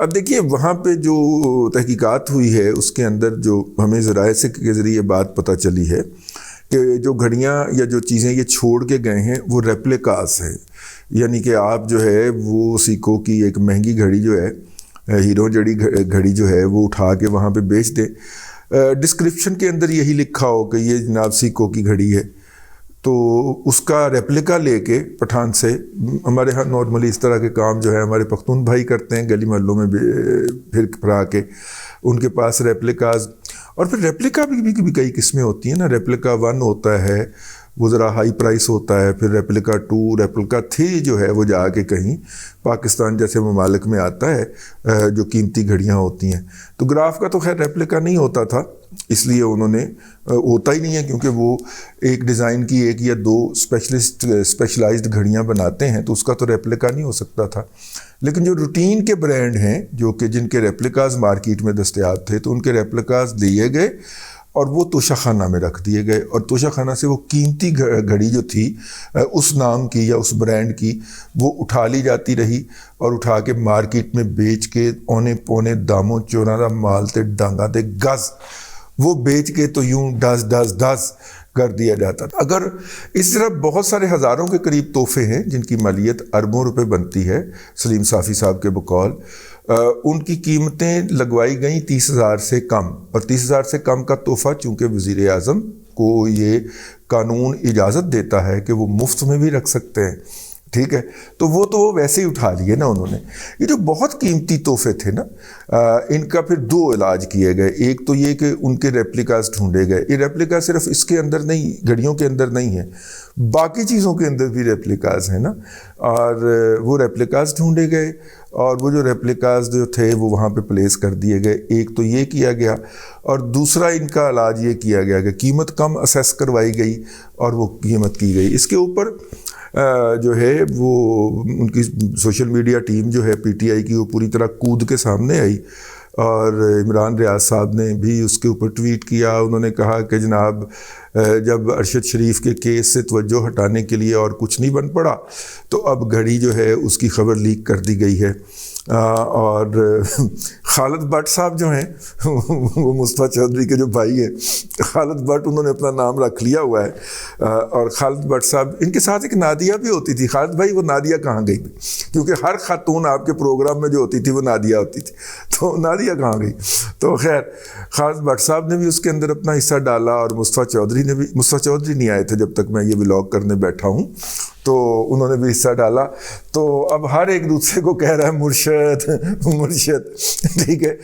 اب دیکھیے وہاں پہ جو تحقیقات ہوئی ہے اس کے اندر جو ہمیں ذرائع سے کے ذریعے بات پتہ چلی ہے کہ جو گھڑیاں یا جو چیزیں یہ چھوڑ کے گئے ہیں وہ ریپلیکاز ہیں، یعنی کہ آپ جو ہے وہ سیکو کی ایک مہنگی گھڑی جو ہے ہیرو جڑی گھڑی جو ہے وہ اٹھا کے وہاں پہ بیچ دیں، ڈسکرپشن کے اندر یہی لکھا ہو کہ یہ جناب سیکو کی گھڑی ہے، تو اس کا ریپلیکا لے کے پٹھان سے، ہمارے ہاں نارملی اس طرح کے کام جو ہے ہمارے پختون بھائی کرتے ہیں گلی محلوں میں پھر پھرا کے، ان کے پاس ریپلیکاز، اور پھر ریپلیکا بھی کئی قسمیں ہوتی ہیں نا، ریپلیکا 1 ہوتا ہے وہ ذرا ہائی پرائس ہوتا ہے، پھر ریپلیکا 2 ریپلیکا 3 جو ہے وہ جا کے کہیں پاکستان جیسے ممالک میں آتا ہے جو قیمتی گھڑیاں ہوتی ہیں، تو گراف کا تو خیر ریپلیکا نہیں ہوتا تھا، اس لیے انہوں نے ہوتا ہی نہیں ہے کیونکہ وہ ایک ڈیزائن کی 1 یا 2 اسپیشلائزڈ گھڑیاں بناتے ہیں، تو اس کا تو ریپلیکا نہیں ہو سکتا تھا، لیکن جو روٹین کے برانڈ ہیں جو کہ جن کے ریپلیکاز مارکیٹ میں دستیاب تھے تو ان کے ریپلیکاز لیے گئے اور وہ توشہ خانہ میں رکھ دیے گئے، اور توشہ خانہ سے وہ قیمتی گھڑی جو تھی اس نام کی یا اس برانڈ کی وہ اٹھا لی جاتی رہی، اور اٹھا کے مارکیٹ میں بیچ کے اونے پونے داموں چوراں دا مال تے ڈانگاں تے گز وہ بیچ کے تو یوں ڈس کر دیا جاتا تھا۔ اگر اس طرح بہت سارے ہزاروں کے قریب تحفے ہیں جن کی مالیت اربوں روپے بنتی ہے سلیم صافی صاحب کے بقول، ان کی قیمتیں لگوائی گئیں 30,000 سے کم، اور 30,000 سے کم کا تحفہ چونکہ وزیر اعظم کو یہ قانون اجازت دیتا ہے کہ وہ مفت میں بھی رکھ سکتے ہیں، ٹھیک ہے، تو وہ ویسے ہی اٹھا لیے نا انہوں نے۔ یہ جو بہت قیمتی تحفے تھے نا، ان کا پھر 2 علاج کیے گئے، ایک تو یہ کہ ان کے ریپلیکاز ڈھونڈے گئے، یہ ریپلیکا صرف اس کے اندر نہیں، گھڑیوں کے اندر نہیں ہے، باقی چیزوں کے اندر بھی ریپلیکاز ہیں نا، اور وہ ریپلیکاز ڈھونڈے گئے، اور وہ جو ریپلیکاز جو تھے وہ وہاں پہ پلیس کر دیے گئے، ایک تو یہ کیا گیا، اور دوسرا ان کا علاج یہ کیا گیا کہ قیمت کم اسیس کروائی گئی اور وہ قیمت کی گئی۔ اس کے اوپر جو ہے وہ ان کی سوشل میڈیا ٹیم جو ہے پی ٹی آئی کی وہ پوری طرح کود کے سامنے آئی، اور عمران ریاض صاحب نے بھی اس کے اوپر ٹویٹ کیا، انہوں نے کہا کہ جناب جب ارشد شریف کے کیس سے توجہ ہٹانے کے لیے اور کچھ نہیں بن پڑا تو اب گھڑی جو ہے اس کی خبر لیک کر دی گئی ہے، اور خالد بٹ صاحب جو ہیں وہ مصطفیٰ چودھری کے جو بھائی ہیں خالد بٹ، انہوں نے اپنا نام رکھ لیا ہوا ہے، اور خالد بٹ صاحب ان کے ساتھ ایک نادیہ بھی ہوتی تھی، خالد بھائی وہ نادیہ کہاں گئی؟ کیونکہ ہر خاتون آپ کے پروگرام میں جو ہوتی تھی وہ نادیہ ہوتی تھی، تو نادیہ کہاں گئی؟ تو خیر خالد بٹ صاحب نے بھی اس کے اندر اپنا حصہ ڈالا، اور مصطفیٰ چودھری نے بھی، مصطفیٰ چودھری نہیں آئے تھے جب تک میں یہ ولاگ کرنے بیٹھا ہوں، تو انہوں نے بھی حصہ ڈالا، تو اب ہر ایک دوسرے کو کہہ رہا ہے مرشد مرشد، ٹھیک ہے،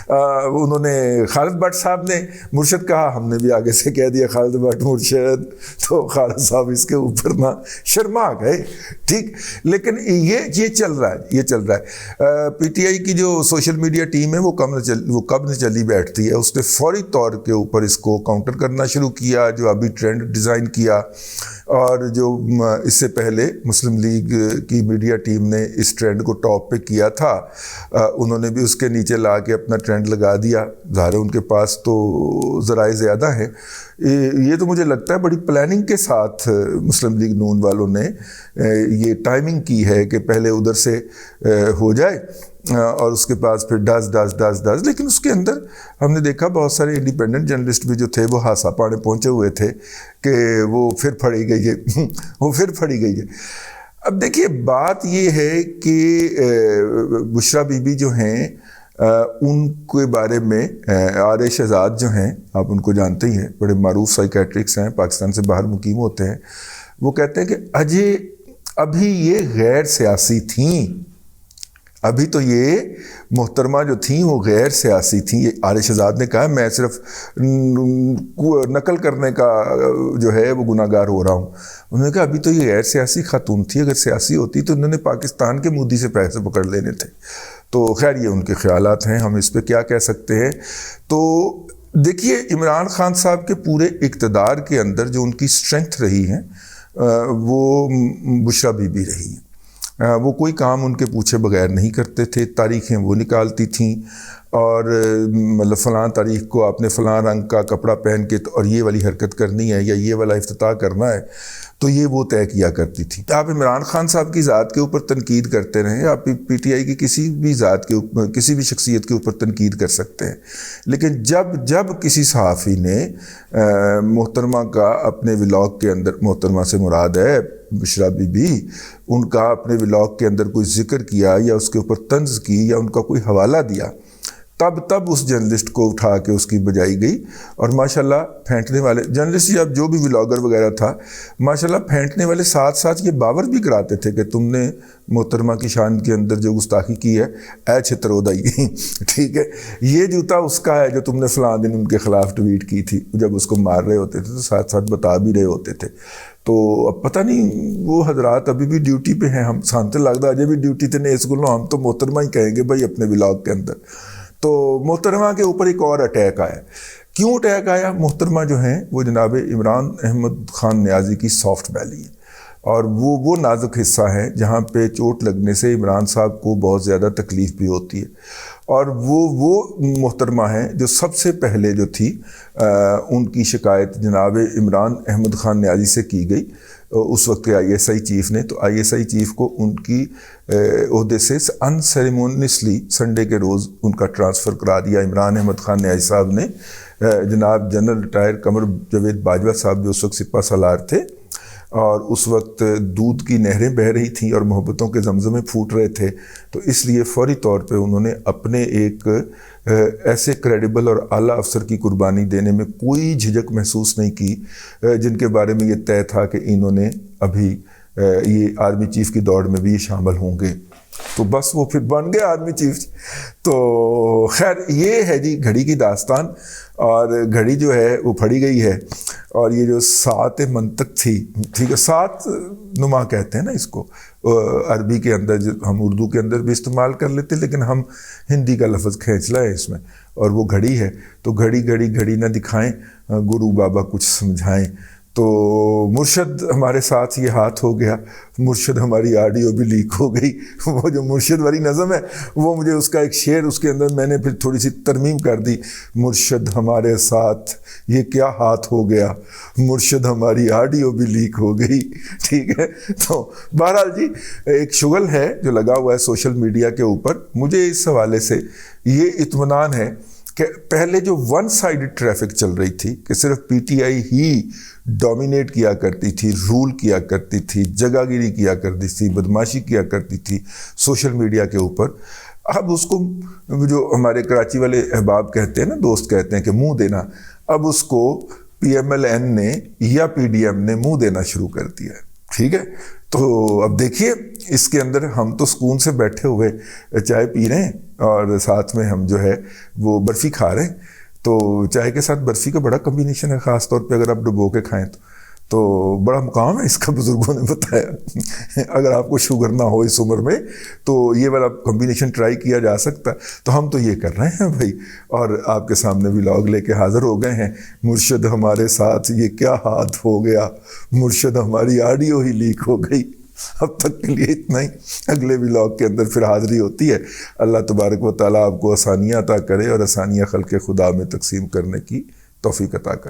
انہوں نے خالد بٹ صاحب نے مرشد کہا، ہم نے بھی آگے سے کہہ دیا خالد بٹ مرشد، تو خالد صاحب اس کے اوپر نہ شرما گئے، ٹھیک، لیکن یہ چل رہا ہے پی ٹی آئی کی جو سوشل میڈیا ٹیم ہے وہ کب نہ چلی بیٹھتی ہے، اس نے فوری طور کے اوپر اس کو کاؤنٹر کرنا شروع کیا، جو ابھی ٹرینڈ ڈیزائن کیا، اور جو اس سے پہلے مسلم لیگ کی میڈیا ٹیم نے اس ٹرینڈ کو ٹاپ پہ کیا تھا، انہوں نے بھی اس کے نیچے لا کے اپنا ٹرینڈ لگا دیا، ظاہر ہے ان کے پاس تو ذرائع زیادہ ہیں، یہ تو مجھے لگتا ہے بڑی پلاننگ کے ساتھ مسلم لیگ نون والوں نے یہ ٹائمنگ کی ہے کہ پہلے ادھر سے ہو جائے اور اس کے پاس پھر ڈس، لیکن اس کے اندر ہم نے دیکھا بہت سارے انڈیپینڈنٹ جرنلسٹ بھی جو تھے وہ ہاسا پانے پہنچے ہوئے تھے کہ وہ پھر پھڑی گئی ہے، اب دیکھیے بات یہ ہے کہ بشرا بی بی جو ہیں ان کے بارے میں آر شہزاد جو ہیں، آپ ان کو جانتے ہی ہیں، بڑے معروف سائیکیٹرکس ہیں، پاکستان سے باہر مقیم ہوتے ہیں، وہ کہتے ہیں کہ ابھی یہ غیر سیاسی تھیں، ابھی تو یہ محترمہ جو تھیں وہ غیر سیاسی تھیں، یہ آر شہزاد نے کہا، میں صرف نقل کرنے کا جو ہے وہ گناہ گار ہو رہا ہوں، انہوں نے کہا ابھی تو یہ غیر سیاسی خاتون تھی، اگر سیاسی ہوتی تو انہوں نے پاکستان کے مودی سے پیسے پکڑ لینے تھے، تو خیر یہ ان کے خیالات ہیں، ہم اس پہ کیا کہہ سکتے ہیں۔ تو دیکھیے عمران خان صاحب کے پورے اقتدار کے اندر جو ان کی اسٹرینتھ رہی ہیں وہ بشرا بی بی رہی ہیں، وہ کوئی کام ان کے پوچھے بغیر نہیں کرتے تھے، تاریخیں وہ نکالتی تھیں، اور مطلب فلاں تاریخ کو آپ نے فلاں رنگ کا کپڑا پہن کے اور یہ والی حرکت کرنی ہے یا یہ والا افتتاح کرنا ہے، تو یہ وہ طے کیا کرتی تھی۔ آپ عمران خان صاحب کی ذات کے اوپر تنقید کرتے رہیں، آپ پی ٹی آئی کی کسی بھی ذات کے اوپر، کسی بھی شخصیت کے اوپر تنقید کر سکتے ہیں، لیکن جب کسی صحافی نے محترمہ کا اپنے ولاگ کے اندر، محترمہ سے مراد ہے بشرا بی بی، ان کا اپنے ولاگ کے اندر کوئی ذکر کیا یا اس کے اوپر طنز کی یا ان کا کوئی حوالہ دیا، تب اس جرنلسٹ کو اٹھا کے اس کی بجائی گئی، اور ماشاءاللہ پھینٹنے والے جرنلسٹ یا جو بھی ولاگر وغیرہ تھا، ماشاءاللہ پھینٹنے والے ساتھ ساتھ یہ باور بھی کراتے تھے کہ تم نے محترمہ کی شان کے اندر جو گستاخی کی ہے، اے چھترودائی ٹھیک ہے، یہ جوتا اس کا ہے جو تم نے فلاں دن ان کے خلاف ٹویٹ کی تھی، جب اس کو مار رہے ہوتے تھے تو ساتھ ساتھ بتا بھی رہے ہوتے تھے۔ تو اب پتہ نہیں وہ حضرات ابھی بھی ڈیوٹی پہ ہیں، ہم سانتے لگتا اجے بھی ڈیوٹی تے نے، اس کو ہم تو محترمہ ہی کہیں گے بھائی اپنے ولاگ کے اندر۔ تو محترمہ کے اوپر ایک اور اٹیک آیا۔ کیوں اٹیک آیا؟ محترمہ جو ہیں وہ جناب عمران احمد خان نیازی کی سافٹ بیلی ہے، اور وہ نازک حصہ ہے جہاں پہ چوٹ لگنے سے عمران صاحب کو بہت زیادہ تکلیف بھی ہوتی ہے، اور وہ محترمہ ہیں جو سب سے پہلے جو تھی ان کی شکایت جناب عمران احمد خان نیازی سے کی گئی اس وقت کے آئی ایس آئی چیف نے۔ تو آئی ایس آئی چیف کو ان کی عہدے سے ان سیریمونیسلی سنڈے کے روز ان کا ٹرانسفر کرا دیا عمران احمد خان نیازی صاحب نے۔ جناب جنرل ریٹائر قمر جاوید باجوہ صاحب جو اس وقت سپہ سالار تھے، اور اس وقت دودھ کی نہریں بہہ رہی تھیں اور محبتوں کے زمزمے پھوٹ رہے تھے، تو اس لیے فوری طور پہ انہوں نے اپنے ایک ایسے کریڈیبل اور اعلیٰ افسر کی قربانی دینے میں کوئی جھجک محسوس نہیں کی، جن کے بارے میں یہ طے تھا کہ انہوں نے ابھی یہ آرمی چیف کی دوڑ میں بھی یہ شامل ہوں گے، تو بس وہ پھر بن گئے آرمی چیف۔ تو خیر یہ ہے جی گھڑی کی داستان، اور گھڑی جو ہے وہ پھڑی گئی ہے، اور یہ جو سات منطق تھی، ٹھیک ہے، سات نما کہتے ہیں نا اس کو عربی کے اندر، ہم اردو کے اندر بھی استعمال کر لیتے لیکن ہم ہندی کا لفظ کھینچ لائے اس میں، اور وہ گھڑی ہے۔ تو گھڑی گھڑی گھڑی نہ دکھائیں گرو بابا کچھ سمجھائیں، تو مرشد ہمارے ساتھ یہ ہاتھ ہو گیا، مرشد ہماری آڈیو بھی لیک ہو گئی۔ وہ جو مرشد والی نظم ہے وہ مجھے اس کا ایک شعر اس کے اندر میں نے پھر تھوڑی سی ترمیم کر دی، مرشد ہمارے ساتھ یہ کیا ہاتھ ہو گیا، مرشد ہماری آڈیو بھی لیک ہو گئی، ٹھیک ہے۔ تو بہرحال جی ایک شغل ہے جو لگا ہوا ہے سوشل میڈیا کے اوپر۔ مجھے اس حوالے سے یہ اطمینان ہے کہ پہلے جو ون سائیڈڈ ٹریفک چل رہی تھی کہ صرف P T I he dominate کیا کرتی تھی، رول کیا کرتی تھی، جگہ گیری کیا کرتی تھی، بدماشی کیا کرتی تھی سوشل میڈیا کے اوپر، اب اس کو جو ہمارے کراچی والے احباب کہتے ہیں نا، دوست کہتے ہیں کہ منہ دینا، اب اس کو پی ایم ایل این نے یا پی ڈی ایم نے منہ دینا شروع کر دیا ہے، ٹھیک ہے۔ تو اب دیکھیے اس کے اندر ہم تو سکون سے بیٹھے ہوئے چائے پی رہے ہیں اور ساتھ میں ہم جو ہے وہ برفی کھا رہے ہیں، تو چائے کے ساتھ برفی کا بڑا کمبینیشن ہے، خاص طور پہ اگر آپ ڈبو کے کھائیں تو بڑا مقام ہے اس کا، بزرگوں نے بتایا۔ اگر آپ کو شوگر نہ ہو اس عمر میں تو یہ والا کمبینیشن ٹرائی کیا جا سکتا ہے، تو ہم تو یہ کر رہے ہیں بھائی، اور آپ کے سامنے ولاگ لے کے حاضر ہو گئے ہیں۔ مرشد ہمارے ساتھ یہ کیا ہاتھ ہو گیا، مرشد ہماری آڈیو ہی لیک ہو گئی۔ اب تک کے لیے اتنا ہی، اگلے ولاگ کے اندر پھر حاضری ہوتی ہے۔ اللہ تبارک و تعالیٰ آپ کو آسانیاں عطا کرے اور آسانیاں خلق خدا میں تقسیم کرنے کی توفیق عطا کرے۔